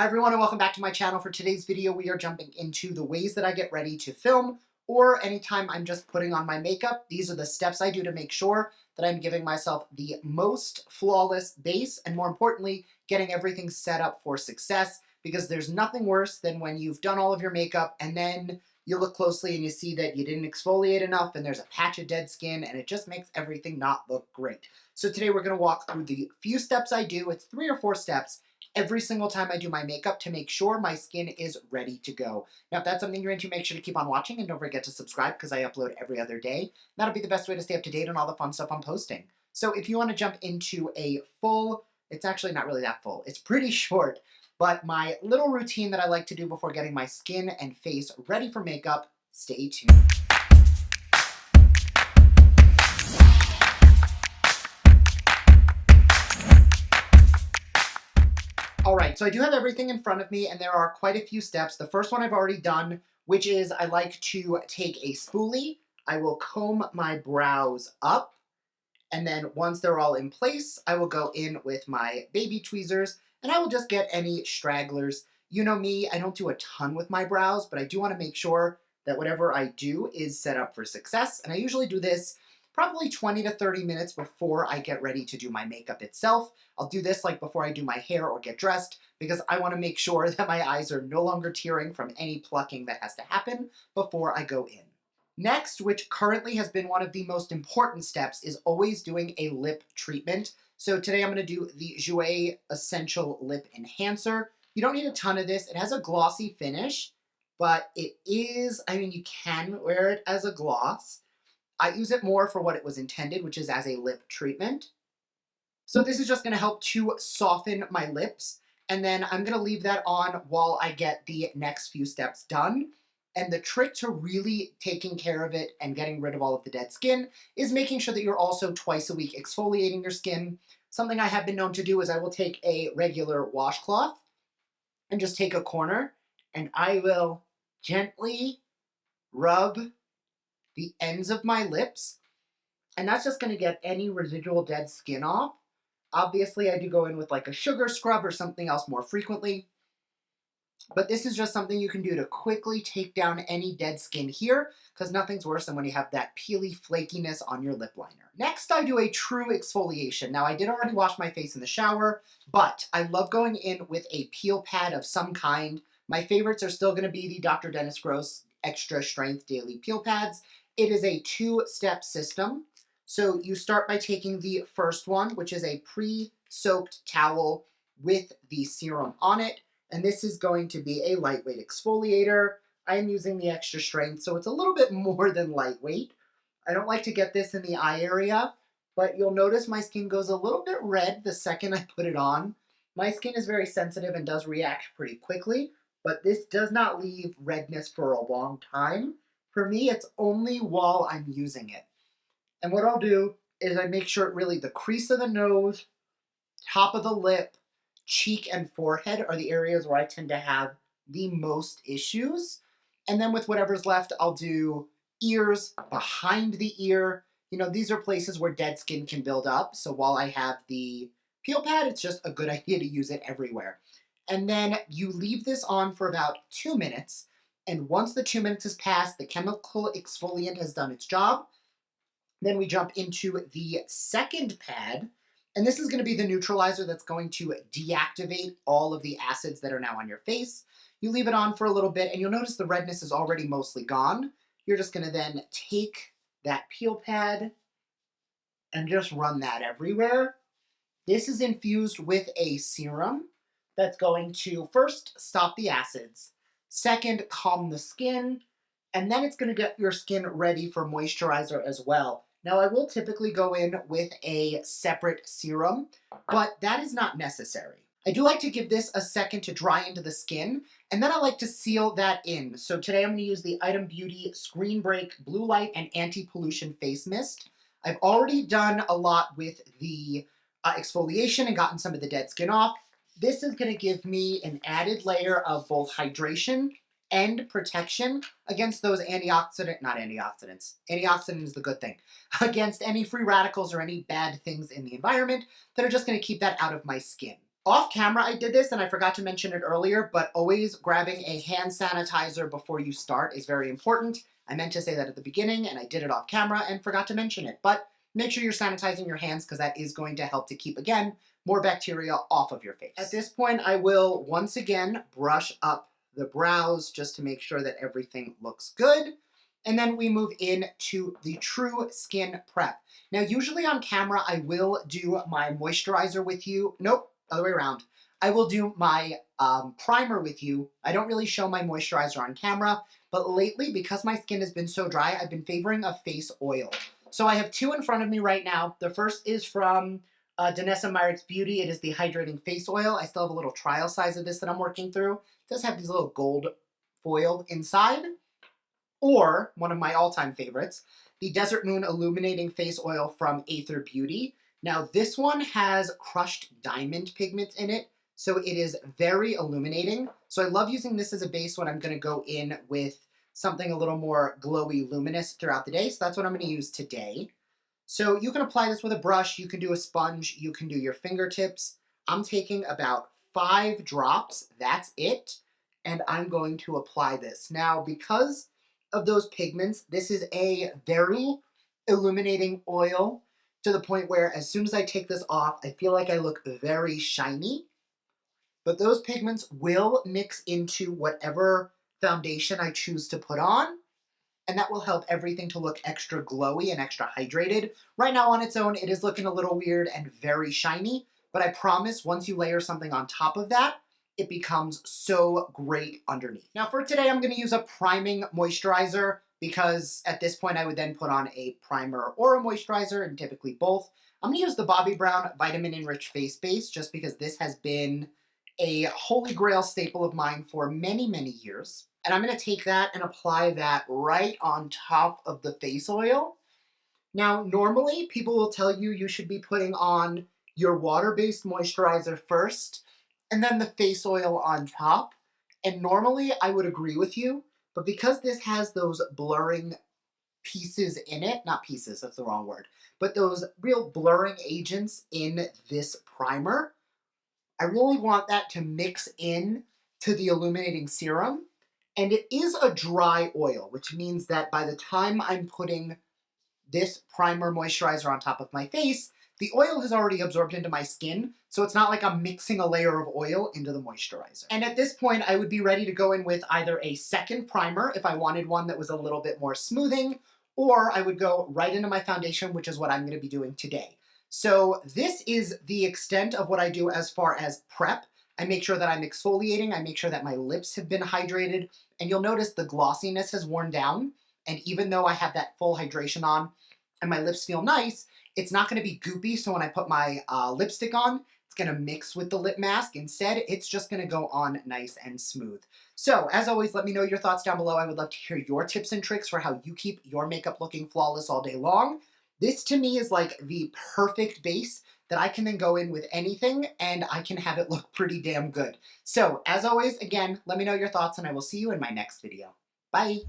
Hi everyone and welcome back to my channel. For today's video, we are jumping into the ways that I get ready to film or anytime I'm just putting on my makeup. These are the steps I do to make sure that I'm giving myself the most flawless base and more importantly, getting everything set up for success because there's nothing worse than when you've done all of your makeup and then you look closely and you see that you didn't exfoliate enough and there's a patch of dead skin and it just makes everything not look great. So today we're going to walk through the few steps I do. It's 3 or 4 steps every single time I do my makeup to make sure my skin is ready to go. Now, if that's something you're into, make sure to keep on watching and don't forget to subscribe because I upload every other day. That'll be the best way to stay up to date on all the fun stuff I'm posting. So if you want to jump into a full, it's actually not really that full, it's pretty short, but my little routine that I like to do before getting my skin and face ready for makeup, stay tuned. All right, so I do have everything in front of me and there are quite a few steps. The first one I've already done, which is I like to take a spoolie. I will comb my brows up and then once they're all in place, I will go in with my baby tweezers and I will just get any stragglers. You know me, I don't do a ton with my brows, but I do want to make sure that whatever I do is set up for success. And I usually do this probably 20 to 30 minutes before I get ready to do my makeup itself. I'll do this like before I do my hair or get dressed because I want to make sure that my eyes are no longer tearing from any plucking that has to happen before I go in. Next, which currently has been one of the most important steps, is always doing a lip treatment. So today I'm going to do the GLOWY Essential Lip Enhancer. You don't need a ton of this. It has a glossy finish, but it is, I mean, you can wear it as a gloss. I use it more for what it was intended, which is as a lip treatment. So this is just going to help to soften my lips. And then I'm going to leave that on while I get the next few steps done. And the trick to really taking care of it and getting rid of all of the dead skin is making sure that you're also twice a week exfoliating your skin. Something I have been known to do is I will take a regular washcloth and just take a corner and I will gently rub the ends of my lips. And that's just going to get any residual dead skin off. Obviously, I do go in with like a sugar scrub or something else more frequently. But this is just something you can do to quickly take down any dead skin here, because nothing's worse than when you have that peely flakiness on your lip liner. Next, I do a true exfoliation. Now, I did already wash my face in the shower, but I love going in with a peel pad of some kind. My favorites are still going to be the Dr. Dennis Gross Extra Strength Daily Peel Pads. It is a 2-step system. So you start by taking the first one, which is a pre-soaked towel with the serum on it. And this is going to be a lightweight exfoliator. I'm using the extra strength, so it's a little bit more than lightweight. I don't like to get this in the eye area, but you'll notice my skin goes a little bit red the second I put it on. My skin is very sensitive and does react pretty quickly, but this does not leave redness for a long time. For me, it's only while I'm using it. And what I'll do is I make sure really the crease of the nose, top of the lip, cheek, and forehead are the areas where I tend to have the most issues. And then with whatever's left, I'll do ears, behind the ear. You know, these are places where dead skin can build up. So while I have the peel pad, it's just a good idea to use it everywhere. And then you leave this on for about 2 minutes. And once the 2 minutes has passed, the chemical exfoliant has done its job. Then we jump into the second pad, and this is going to be the neutralizer that's going to deactivate all of the acids that are now on your face. You leave it on for a little bit, and you'll notice the redness is already mostly gone. You're just going to then take that peel pad and just run that everywhere. This is infused with a serum that's going to first stop the acids, second calm the skin, and then it's going to get your skin ready for moisturizer as well. Now, I will typically go in with a separate serum, but that is not necessary. I do like to give this a second to dry into the skin, and then I like to seal that in. So today I'm going to use the Item Beauty Screen Break Blue Light and Anti-Pollution Face Mist. I've already done a lot with the exfoliation and gotten some of the dead skin off. This is going to give me an added layer of both hydration and protection against those antioxidant is the good thing, against any free radicals or any bad things in the environment that are just going to keep that out of my skin. Off camera, I did this and I forgot to mention it earlier, but always grabbing a hand sanitizer before you start is very important. I meant to say that at the beginning and I did it off camera and forgot to mention it, but make sure you're sanitizing your hands because that is going to help to keep, again, more bacteria off of your face. At this point, I will once again brush up the brows just to make sure that everything looks good. And then we move into the true skin prep. Now, usually on camera, I will do my moisturizer with you. Nope, other way around. I will do my primer with you. I don't really show my moisturizer on camera, but lately, because my skin has been so dry, I've been favoring a face oil. So I have two in front of me right now. The first is from Danessa Myricks Beauty. It is the Hydrating Face Oil. I still have a little trial size of this that I'm working through. It does have these little gold foil inside. Or, one of my all-time favorites, the Desert Moon Illuminating Face Oil from Aether Beauty. Now, this one has crushed diamond pigment in it, so it is very illuminating. So I love using this as a base when I'm going to go in with something a little more glowy, luminous throughout the day. So that's what I'm going to use today. So you can apply this with a brush, you can do a sponge, you can do your fingertips. I'm taking about 5 drops, that's it, and I'm going to apply this. Now, because of those pigments, this is a very illuminating oil to the point where as soon as I take this off, I feel like I look very shiny. But those pigments will mix into whatever foundation I choose to put on, and that will help everything to look extra glowy and extra hydrated. Right now on its own, it is looking a little weird and very shiny, but I promise once you layer something on top of that, it becomes so great underneath. Now for today, I'm gonna use a priming moisturizer because at this point I would then put on a primer or a moisturizer, and typically both. I'm gonna use the Bobbi Brown Vitamin Enriched Face Base just because this has been a holy grail staple of mine for many, many years. And I'm gonna take that and apply that right on top of the face oil. Now, normally people will tell you you should be putting on your water-based moisturizer first and then the face oil on top. And normally I would agree with you, but because this has those blurring pieces in it, not pieces, that's the wrong word, but those real blurring agents in this primer, I really want that to mix in to the illuminating serum. And it is a dry oil, which means that by the time I'm putting this primer moisturizer on top of my face, the oil has already absorbed into my skin, so it's not like I'm mixing a layer of oil into the moisturizer. And at this point, I would be ready to go in with either a second primer if I wanted one that was a little bit more smoothing, or I would go right into my foundation, which is what I'm going to be doing today. So this is the extent of what I do as far as prep. I make sure that I'm exfoliating, I make sure that my lips have been hydrated, and you'll notice the glossiness has worn down. And even though I have that full hydration on and my lips feel nice, it's not gonna be goopy, so when I put my lipstick on, it's gonna mix with the lip mask. Instead, it's just gonna go on nice and smooth. So, as always, let me know your thoughts down below. I would love to hear your tips and tricks for how you keep your makeup looking flawless all day long. This, to me, is like the perfect base that I can then go in with anything, and I can have it look pretty damn good. So, as always, again, let me know your thoughts, and I will see you in my next video. Bye!